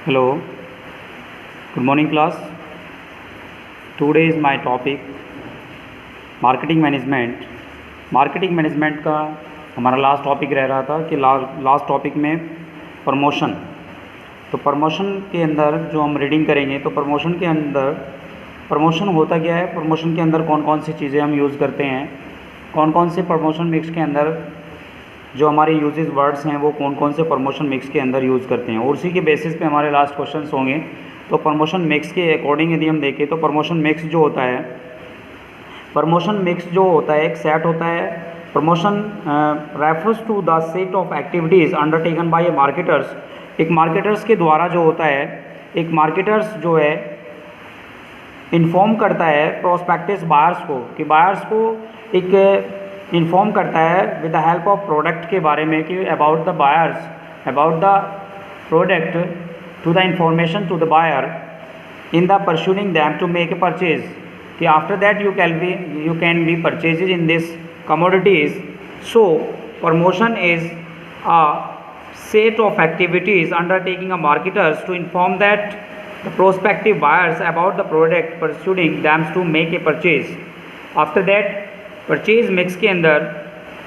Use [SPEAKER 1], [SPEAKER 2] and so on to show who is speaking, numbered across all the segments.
[SPEAKER 1] Hello, good morning class. Today is my topic marketing management. Marketing management का हमारा last topic रह रहा था कि लास्ट टॉपिक में प्रमोशन। तो प्रमोशन के अंदर जो हम रीडिंग करेंगे तो प्रमोशन के अंदर प्रमोशन होता क्या है, प्रमोशन के अंदर कौन कौन सी चीज़ें हम यूज़ करते हैं, कौन कौन से प्रमोशन मिक्स के अंदर जो हमारे यूजेस वर्ड्स हैं वो कौन कौन से प्रमोशन मिक्स के अंदर यूज़ करते हैं, और उसी के बेसिस पे हमारे लास्ट क्वेश्चंस होंगे। तो प्रमोशन मिक्स के अकॉर्डिंग यदि हम देखें तो प्रमोशन मिक्स जो होता है, प्रमोशन मिक्स जो होता है एक सेट होता है। Promotion refers to the set of activities undertaken by a marketers. एक मार्केटर्स के द्वारा जो होता है, एक मार्केटर्स जो है इन्फॉर्म करता है प्रोस्पेक्टिव बायर्स को, कि बायर्स को एक इन्फॉर्म करता है with the help of product के बारे में, कि about the buyers, about the product to the information to the buyer in the pursuing them to make a purchase, कि after that you can be purchases in this commodities. So promotion is a set of activities undertaking a marketers to inform that the prospective buyers about the product pursuing them to make a purchase. After that purchase mix के अंदर,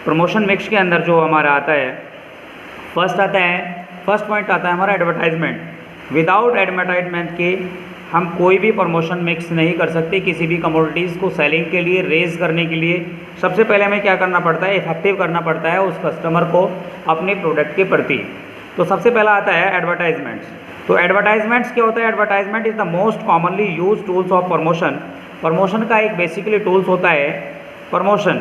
[SPEAKER 1] promotion mix के अंदर जो हमारा आता है, first point आता है हमारा एडवर्टाइजमेंट। विदाउट एडवर्टाइजमेंट के हम कोई भी प्रमोशन मिक्स नहीं कर सकते। किसी भी कमोडिटीज़ को सेलिंग के लिए, रेज करने के लिए सबसे पहले हमें क्या करना पड़ता है, इफेक्टिव करना पड़ता है उस कस्टमर को अपने प्रोडक्ट के प्रति। तो सबसे पहला आता है एडवर्टाइजमेंट्स। तो एडवर्टाइजमेंट्स क्या होता है, advertisement is the most commonly use tools of promotion. Promotion का एक बेसिकली टूल्स होता है प्रमोशन।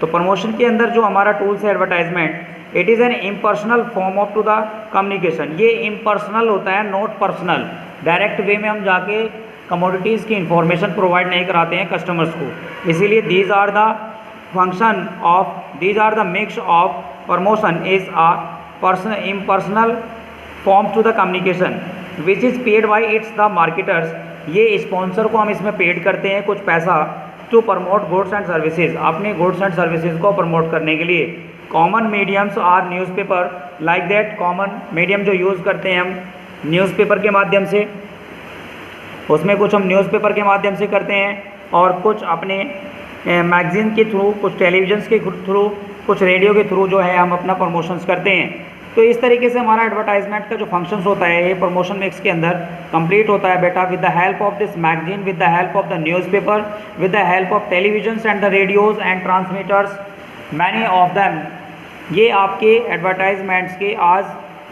[SPEAKER 1] तो प्रमोशन के अंदर जो हमारा टूल्स है advertisement, it is an impersonal form of to the communication. ये इम्पर्सनल होता है, नॉट पर्सनल। डायरेक्ट वे में हम जाके कमोडिटीज़ की इंफॉर्मेशन प्रोवाइड नहीं कराते हैं कस्टमर्स को। इसीलिए these are the mix of promotion is a impersonal form to the communication which is paid by its the marketers. ये स्पॉन्सर को हम इसमें पेड करते हैं कुछ पैसा to promote goods and services, अपने गुड्स एंड सर्विसेज को प्रमोट करने के लिए। Common mediums are newspaper, like that common medium जो यूज़ करते हैं हम न्यूज़पेपर के माध्यम से, उसमें कुछ हम न्यूज़पेपर के माध्यम से करते हैं और कुछ अपने मैगज़ीन के थ्रू, कुछ टेलीविज़न के थ्रू, कुछ रेडियो के थ्रू जो है हम अपना प्रमोशंस करते हैं। तो इस तरीके से हमारा एडवर्टाइजमेंट का जो फंक्शंस होता है ये प्रमोशन मिक्स के अंदर कंप्लीट होता है बेटा, with the help of this magazine, with the help of the newspaper, with the help of television and the radios and transmitters, many of them. ये आपके एडवर्टाइजमेंट्स के आज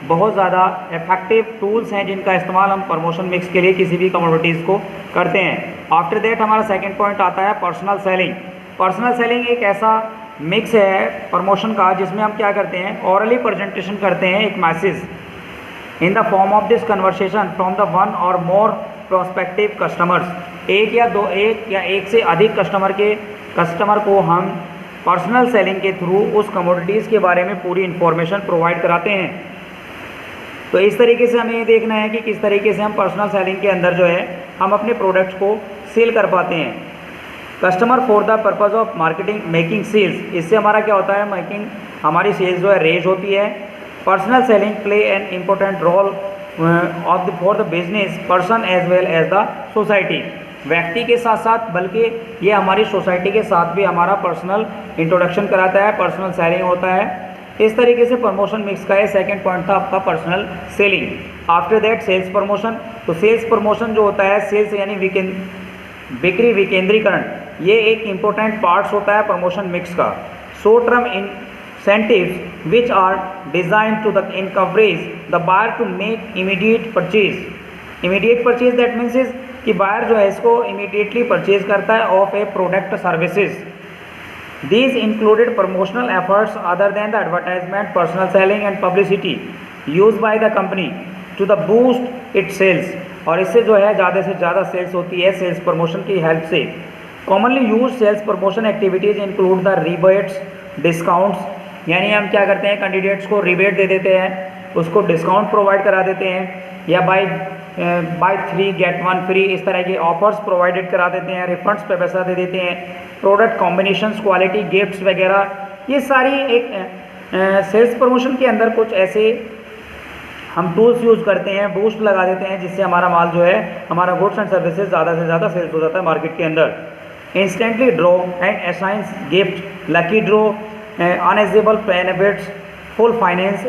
[SPEAKER 1] बहुत ज़्यादा इफेक्टिव टूल्स हैं जिनका इस्तेमाल हम प्रमोशन मिक्स के लिए किसी भी कमोडिटीज़ को करते हैं। आफ्टर दैट हमारा सेकेंड पॉइंट आता है पर्सनल सेलिंग। पर्सनल सेलिंग एक ऐसा मिक्स है प्रमोशन का जिसमें हम क्या करते हैं, ऑरली प्रेजेंटेशन करते हैं एक message in the form of this conversation from the one और मोर प्रोस्पेक्टिव कस्टमर्स। एक या एक से अधिक कस्टमर को हम पर्सनल सेलिंग के थ्रू उस कमोडिटीज़ के बारे में पूरी इन्फॉर्मेशन प्रोवाइड कराते हैं। तो इस तरीके से हमें ये देखना है कि किस तरीके से हम पर्सनल सेलिंग के अंदर जो है हम अपने प्रोडक्ट्स को सेल कर पाते हैं। Customer for the purpose of marketing making sales, इससे हमारा क्या होता है, मेकिंग हमारी सेल्स जो है रेज होती है। Personal selling play an important role for the business person as well as the society. व्यक्ति के साथ साथ बल्कि ये हमारी सोसाइटी के साथ भी हमारा पर्सनल इंट्रोडक्शन कराता है, पर्सनल सेलिंग होता है। इस तरीके से प्रमोशन मिक्स का ये सेकंड पॉइंट था आपका personal selling. After that sales promotion. तो सेल्स प्रमोशन जो होता है, सेल्स यानी बिक्री विकेंद्रीकरण, ये एक इम्पोर्टेंट पार्ट्स होता है प्रमोशन मिक्स का। Short term incentives which are design to the encourage the buyer to make immediate purchase. Immediate purchase that means is कि बायर जो है इसको इमीडिएटली परचेज करता है of a product services. These included promotional efforts other than the advertisement, personal selling and publicity used by the company to the boost its sales। और इससे जो है ज़्यादा से ज़्यादा सेल्स होती है सेल्स प्रमोशन की हेल्प से। Commonly use sales promotion activities include the rebates, discounts, यानी हम क्या करते हैं कैंडिडेट्स को रिबेट दे देते हैं, उसको डिस्काउंट प्रोवाइड करा देते हैं, या बाय 3 get 1 फ्री इस तरह के ऑफर्स प्रोवाइडेड करा देते हैं, रिफंड्स पे पैसा दे देते हैं, प्रोडक्ट कॉम्बिनेशंस, क्वालिटी गिफ्ट्स वगैरह। ये सारी एक सेल्स प्रमोशन के अंदर कुछ ऐसे हम टूल्स यूज़ करते हैं, बूस्ट लगा देते हैं, जिससे हमारा माल जो है, हमारा गुड्स एंड सर्विसेज ज़्यादा से ज़्यादा सेल्स हो जाता है मार्केट के अंदर। Instantly draw and assigns gift, lucky draw, अनएजेबल benefits, full finance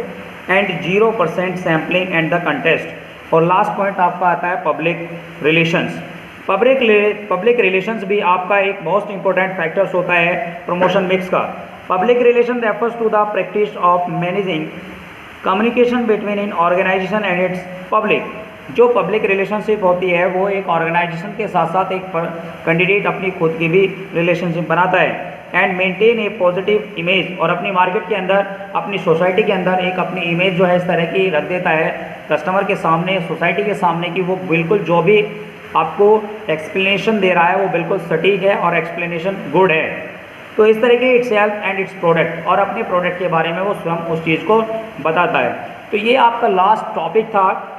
[SPEAKER 1] and 0% sampling and the contest. और लास्ट पॉइंट आपका आता है पब्लिक रिलेशंस। पब्लिक रिलेशंस भी आपका एक मोस्ट इंपॉर्टेंट फैक्टर्स होता है प्रमोशन मिक्स का। Public relation refers to the practice of managing communication between in organisation and its public. जो पब्लिक रिलेशनशिप होती है वो एक ऑर्गेनाइजेशन के साथ साथ एक कैंडिडेट अपनी खुद की भी रिलेशनशिप बनाता है and maintain A positive image, और अपनी मार्केट के अंदर, अपनी सोसाइटी के अंदर एक अपनी इमेज जो है इस तरह की रख देता है कस्टमर के सामने, सोसाइटी के सामने, कि वो बिल्कुल जो भी आपको एक्सप्लेनेशन दे रहा है वो बिल्कुल सटीक है और एक्सप्लेनेशन गुड है। तो इस तरह के it's self and it's product, और अपने प्रोडक्ट के बारे में वो स्वयं उस चीज़ को बताता है। तो ये आपका लास्ट टॉपिक था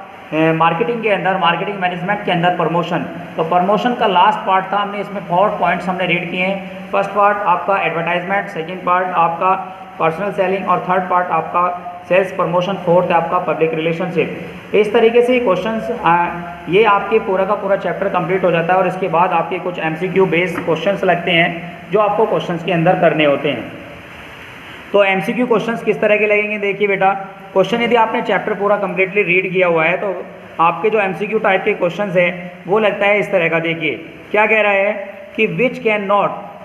[SPEAKER 1] मार्केटिंग के अंदर, मार्केटिंग मैनेजमेंट के अंदर प्रमोशन। तो प्रमोशन का लास्ट पार्ट था, हमने इसमें 4 पॉइंट्स हमने रीड किए हैं। फर्स्ट पार्ट आपका एडवर्टाइजमेंट, सेकंड पार्ट आपका पर्सनल सेलिंग, और थर्ड पार्ट आपका सेल्स प्रमोशन, फोर्थ है आपका पब्लिक रिलेशनशिप। इस तरीके से क्वेश्चंस ये आपके पूरा का पूरा चैप्टर कंप्लीट हो जाता है, और इसके बाद आपके कुछ MCQ बेस्ड क्वेश्चंस लगते हैं जो आपको क्वेश्चंस के अंदर करने होते हैं। तो MCQ क्वेश्चंस किस तरह के लगेंगे, देखिए बेटा, क्वेश्चन यदि आपने चैप्टर पूरा कम्प्लीटली रीड किया हुआ है तो आपके जो MCQ टाइप के क्वेश्चंस है वो लगता है इस तरह का। देखिए क्या कह रहा है कि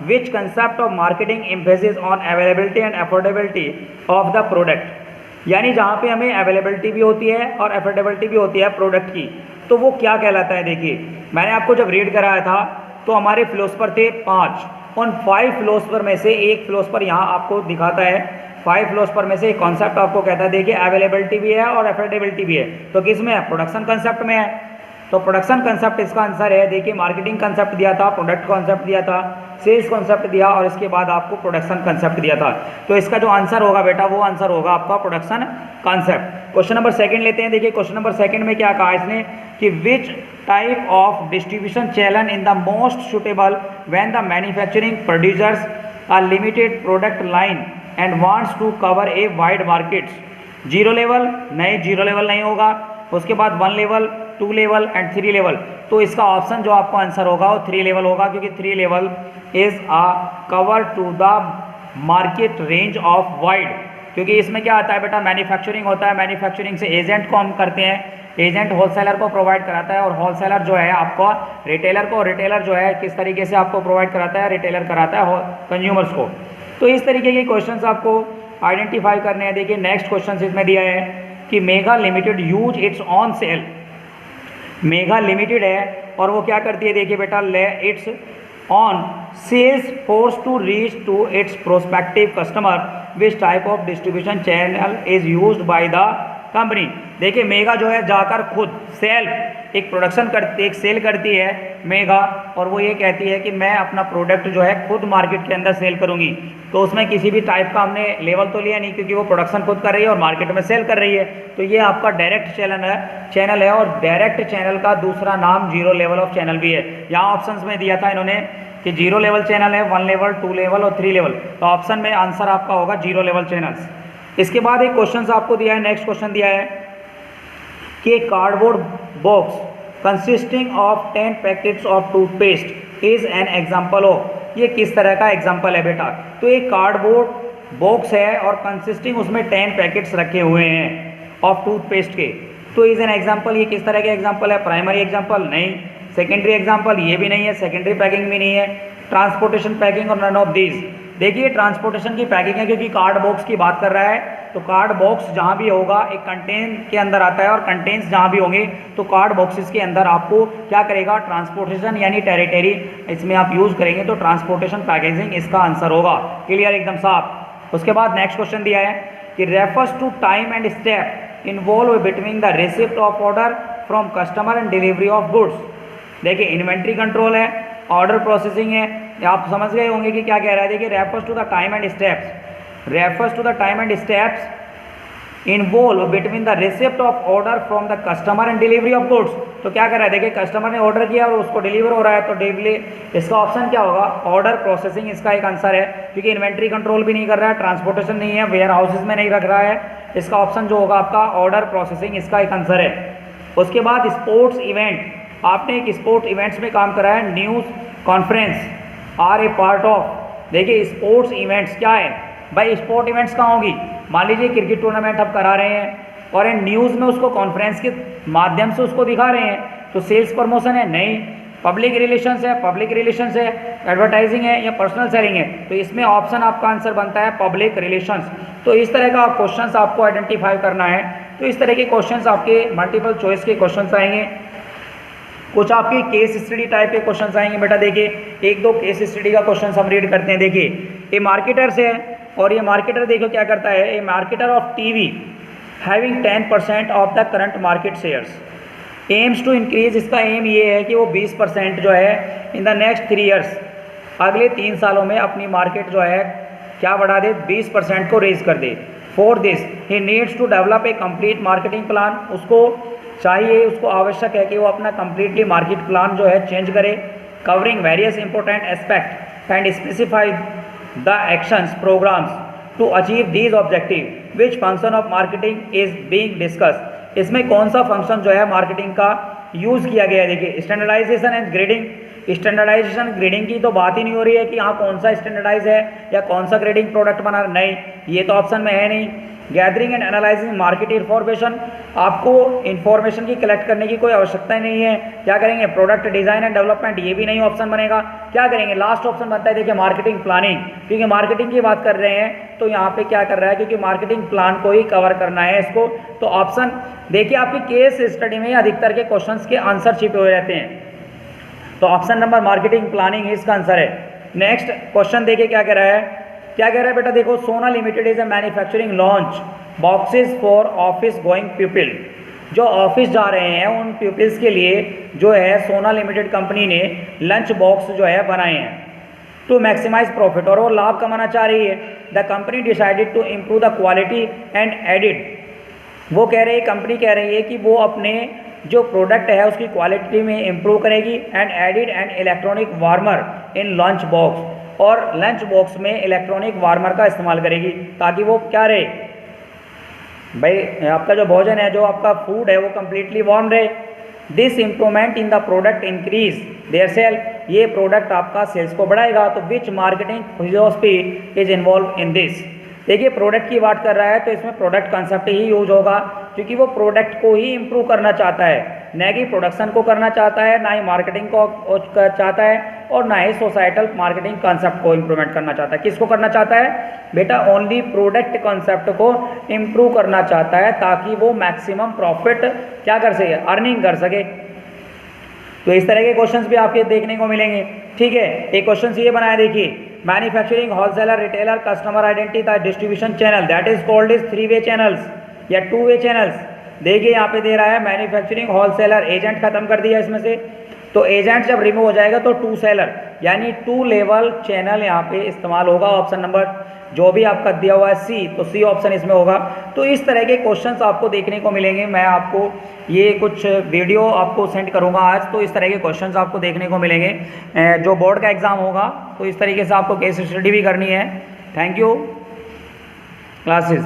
[SPEAKER 1] which concept of marketing emphasis on availability and affordability of the product. यानी जहाँ पे हमें अवेलेबिलिटी भी होती है और अफोर्डेबिलिटी भी होती है प्रोडक्ट की, तो वो क्या कहलाता है। देखिए मैंने आपको जब रीड कराया था तो हमारे फिलोसफर थे 5, उन 5 फिलोसफर में से एक फिलोसफर यहाँ आपको दिखाता है। 5 फिलोसफर में से एक कॉन्सेप्ट आपको कहता है, देखिए अवेलेबिलिटी भी है और अफोर्डेबिलिटी भी है। तो किस में है, प्रोडक्शन कंसेप्ट में है। तो प्रोडक्शन कंसेप्ट इसका आंसर है। देखिए मार्केटिंग कंसेप्ट दिया था, प्रोडक्ट कॉन्सेप्ट दिया था, सेल्स कॉन्सेप्ट दिया, और इसके बाद आपको प्रोडक्शन कंसेप्ट दिया था। तो इसका जो आंसर होगा बेटा वो आंसर होगा आपका प्रोडक्शन कंसेप्ट। क्वेश्चन नंबर 2 लेते हैं। देखिए क्वेश्चन नंबर 2 में क्या कहा इसने कि which type of distribution channel in the most suitable when the manufacturing producers a limited product line and wants to cover a wide markets. 0 level नहीं, 0 level नहीं होगा। उसके बाद 1 लेवल, 2 लेवल एंड 3 लेवल। तो इसका ऑप्शन जो आपको answer होगा वो 3 लेवल होगा, क्योंकि 3 level is a cover to the market range of wide. क्योंकि इसमें क्या आता है बेटा, मैन्युफैक्चरिंग होता है, मैन्युफैक्चरिंग से एजेंट को हम करते हैं, एजेंट होलसेलर को प्रोवाइड कराता है, और होलसेलर जो है आपको रिटेलर को, रिटेलर जो है किस तरीके से आपको प्रोवाइड कराता है, रिटेलर कराता है कंज्यूमर्स को। तो इस तरीके के क्वेश्चंस आपको आइडेंटिफाई करने हैं। देखिए नेक्स्ट क्वेश्चन इसमें दिया है कि Mega Limited use its on sale. Mega Limited है और वो क्या करती है, देखिए बेटा, its on sales force to reach to its prospective customer, which type of distribution channel is used by the company. देखिए मेगा जो है जाकर खुद सेल्फ एक प्रोडक्शन करती, एक सेल करती है मेगा, और वो ये कहती है कि मैं अपना प्रोडक्ट जो है खुद मार्केट के अंदर सेल करूंगी। तो उसमें किसी भी टाइप का हमने लेवल तो लिया नहीं, क्योंकि वो प्रोडक्शन खुद कर रही है और मार्केट में सेल कर रही है। तो ये आपका डायरेक्ट चैनल है, और डायरेक्ट चैनल का दूसरा नाम 0 लेवल ऑफ चैनल भी है। यहाँ ऑप्शन में दिया था इन्होंने कि 0 लेवल चैनल है, 1 लेवल, 2 लेवल और 3 लेवल। तो ऑप्शन में आंसर आपका होगा 0 लेवल चैनल्स। इसके बाद एक क्वेश्चन आपको दिया है, नेक्स्ट क्वेश्चन दिया है कि cardboard box consisting of 10 packets of toothpaste is an example of. ये किस तरह का एग्जाम्पल है बेटा, तो एक कार्डबोर्ड बॉक्स है और कंसिस्टिंग उसमें 10 पैकेट्स रखे हुए हैं ऑफ टूथपेस्ट के। तो इज एन एग्जाम्पल, ये किस तरह के एग्जाम्पल है, प्राइमरी एग्जाम्पल नहीं, सेकेंडरी एग्जाम्पल ये भी नहीं है, सेकेंडरी पैकिंग भी नहीं है, ट्रांसपोर्टेशन पैकिंग और नन ऑफ दीज। देखिए ट्रांसपोर्टेशन की पैकिंग है, क्योंकि कार्ड बॉक्स की बात कर रहा है। तो कार्ड बॉक्स जहाँ भी होगा एक कंटेन के अंदर आता है, और कंटेन्स जहाँ भी होंगे तो कार्ड बॉक्सेस के अंदर आपको क्या करेगा, ट्रांसपोर्टेशन यानी टेरिटरी इसमें आप यूज़ करेंगे, तो ट्रांसपोर्टेशन पैकेजिंग इसका आंसर होगा। क्लियर, एकदम साफ। उसके बाद नेक्स्ट क्वेश्चन दिया है कि refers to time and step involve between the receipt of order from customer and delivery of goods. देखिए इन्वेंट्री कंट्रोल है, ऑर्डर प्रोसेसिंग है, आप समझ गए होंगे कि क्या कह रहा है। देखिए refers to the time and steps, refers to the time and steps involve between the receipt of order from the customer and delivery of goods. तो क्या कर रहा है, देखिए कस्टमर ने ऑर्डर किया और उसको डिलीवर हो रहा है, तो डिलीवरी इसका ऑप्शन क्या होगा, ऑर्डर प्रोसेसिंग इसका एक आंसर है, क्योंकि इन्वेंट्री कंट्रोल भी नहीं कर रहा है, ट्रांसपोर्टेशन नहीं है, वेयर हाउसेज में नहीं रख रहा है, इसका ऑप्शन जो होगा आपका ऑर्डर प्रोसेसिंग इसका एक आंसर है। उसके बाद स्पोर्ट्स इवेंट, आपने एक स्पोर्ट्स इवेंट्स में काम करा है, news conference are a part of. देखिए स्पोर्ट्स इवेंट्स क्या है भाई, स्पोर्ट इवेंट्स कहाँ होगी, मान लीजिए क्रिकेट टूर्नामेंट आप करा रहे हैं और इन न्यूज़ में उसको कॉन्फ्रेंस के माध्यम से उसको दिखा रहे हैं, तो सेल्स प्रमोशन है नहीं, पब्लिक रिलेशंस है, पब्लिक रिलेशंस है, एडवर्टाइजिंग है या पर्सनल सेलिंग है, तो इसमें ऑप्शन आपका आंसर बनता है पब्लिक रिलेशंस। तो इस तरह का क्वेश्चंस आपको आइडेंटिफाई करना है। तो इस तरह के क्वेश्चंस आपके मल्टीपल चॉइस के क्वेश्चंस आएंगे, कुछ आपके केस स्टडी टाइप के क्वेश्चंस आएंगे। बेटा देखिए एक दो केस स्टडी का क्वेश्चन हम रीड करते हैं। देखिए ये मार्केटर से है और ये मार्केटर देखो क्या करता है, ये marketer of TV having 10% of the current market shares aims to increase, इसका एम ये है कि वो 20% जो है इन द नेक्स्ट 3 ईयर्स, अगले 3 सालों में अपनी मार्केट जो है क्या बढ़ा दे, 20% को रेज कर दे। For this he needs to develop a complete marketing plan, उसको चाहिए, उसको आवश्यक है कि वो अपना कंप्लीटली मार्केट प्लान जो है चेंज करे, covering various important aspect and specify the actions programs to achieve these objective which function of marketing is being discuss. इसमें कौन सा फंक्शन जो है मार्केटिंग का यूज़ किया गया है। देखिए standardization and grading, standardization grading की तो बात ही नहीं हो रही है कि हाँ कौन सा स्टैंडर्डाइज है या कौन सा ग्रेडिंग प्रोडक्ट बना, नहीं ये तो ऑप्शन में है नहीं। Gathering and analysing market information, आपको इन्फॉर्मेशन की कलेक्ट करने की कोई आवश्यकता ही नहीं है। क्या करेंगे, प्रोडक्ट डिजाइन एंड डेवलपमेंट, ये भी नहीं ऑप्शन बनेगा। क्या करेंगे, लास्ट ऑप्शन बनता है देखिए मार्केटिंग प्लानिंग, क्योंकि मार्केटिंग की बात कर रहे हैं तो यहाँ पे क्या कर रहा है, क्योंकि मार्केटिंग प्लान को ही कवर करना है इसको। तो ऑप्शन देखिए आपके केस स्टडी में अधिकतर के क्वेश्चन के आंसर छिपे हुए रहते हैं, तो ऑप्शन नंबर मार्केटिंग प्लानिंग इसका आंसर है। नेक्स्ट क्वेश्चन देखिए क्या कह रहा है, क्या कह रहा है बेटा, देखो सोना limited is a manufacturing launch boxes for office going people. जो ऑफिस जा रहे हैं उन पीपल्स के लिए जो है सोना लिमिटेड कंपनी ने लंच बॉक्स जो है बनाए हैं टू मैक्सिमाइज प्रॉफिट, और वो लाभ कमाना चाह रही है। The company decided to improve the quality and added, वो कह रही है, कंपनी कह रही है कि वो अपने जो प्रोडक्ट है उसकी क्वालिटी में इम्प्रूव करेगी and added and electronic warmer in lunch box, और लंच बॉक्स में इलेक्ट्रॉनिक वार्मर का इस्तेमाल करेगी ताकि वो क्या रहे भाई, आपका जो भोजन है, जो आपका फूड है वो कम्प्लीटली वार्म रहे। This improvement in the product increase their sale, ये प्रोडक्ट आपका सेल्स को बढ़ाएगा। तो which marketing philosophy is involve in this. देखिए प्रोडक्ट की बात कर रहा है तो इसमें प्रोडक्ट कंसेप्ट ही यूज होगा, क्योंकि वो प्रोडक्ट को ही इम्प्रूव करना चाहता है, न कि प्रोडक्शन को करना चाहता है, ना ही मार्केटिंग को चाहता है, और ना ही सोसाइटल मार्केटिंग कंसेप्ट को इम्प्रूवमेंट करना चाहता है। किसको करना चाहता है बेटा, ओनली प्रोडक्ट कंसेप्ट को इम्प्रूव करना चाहता है ताकि वो मैक्सिमम प्रॉफिट क्या कर सके, अर्निंग कर सके। तो इस तरह के क्वेश्चंस भी आपके देखने को मिलेंगे। ठीक है, एक क्वेश्चन ये बनाया देखिए, manufacturing wholesaler retailer customer identity distribution channel that is called is 3 way channels या 2 वे चैनल्स। देखिए यहाँ पे दे रहा है मैन्युफैक्चरिंग होलसेलर, एजेंट खत्म कर दिया इसमें से, तो एजेंट जब रिमूव हो जाएगा तो 2 सेलर यानी 2 लेवल चैनल यहाँ पे इस्तेमाल होगा। ऑप्शन नंबर जो भी आपका दिया हुआ है सी, तो सी ऑप्शन इसमें होगा। तो इस तरह के क्वेश्चंस आपको देखने को मिलेंगे। मैं आपको ये कुछ वीडियो आपको सेंड करूँगा आज, तो इस तरह के क्वेश्चंस आपको देखने को मिलेंगे जो बोर्ड का एग्ज़ाम होगा। तो इस तरीके से आपको केस स्टडी भी करनी है। Thank you classes.